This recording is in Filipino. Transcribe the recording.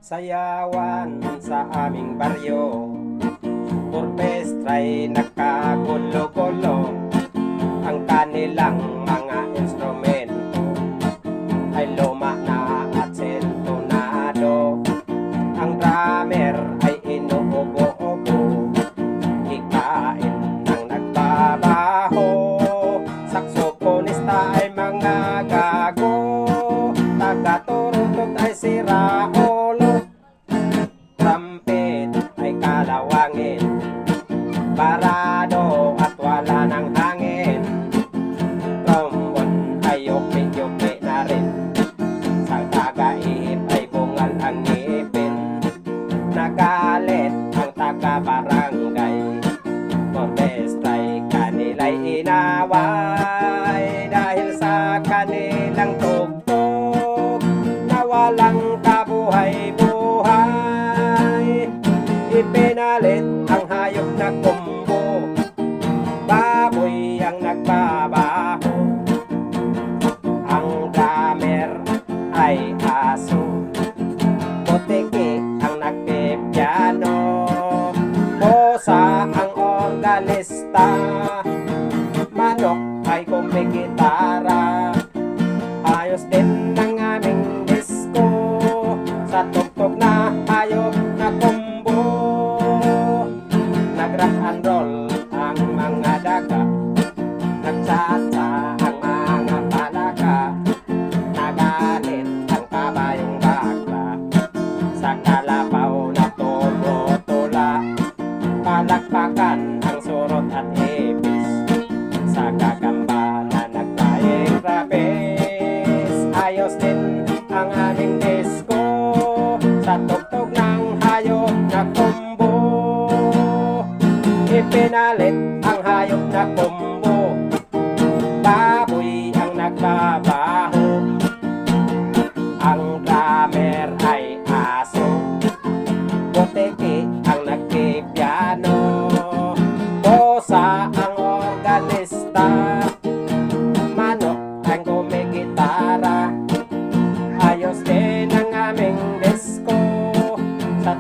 Sayawan sa aming baryo, orkestra'y nakagulo-gulo. Ang kanilang mga instrumento ay luma na at sentonado. Ang drummer ay inuubo-ubo, hikain ng nagbabaho. Saksoponista ay mga gago, taga-turutot ay siraulo. Trumpet ay kalawangin, barado at wala ng hangin. Trombone ay yupi-yupi na rin, sa tagaihip ay bungal ang ngipin. Nagalit ang taga-barangay, orkestra'y kanila'y inaway. Dahil sa kanilang tugtog na walang kabuhay-buhay, ipinalit ang hayop na kumbo, baboy ang nagbabaho. Ang drummer ay aso, boteke ang nagpipiano. Bosa ang organista, manok ay kumikitara. Ayos din ang aming disco, sa tugtog na hayop na kumbo. Nag-rock and roll ang mga daga, nagtsatsa ang mga palaka. Nagalit ang kabayong bakla, sa kalabaw na tumutula. Palakpakan ang surot at ipis, sa gagamba na nagtayeng trapez. Ayos din ang aming disco, sa tugtog ng hayop na kumbo. Ipinalit ang hayop na kumbo, baboy ang nagbabaho. Ang drummer ay aso, boteke ang nagpipiano. Bosa ang organista, manok ang kumikitara. Ayos din ang aming disco, sa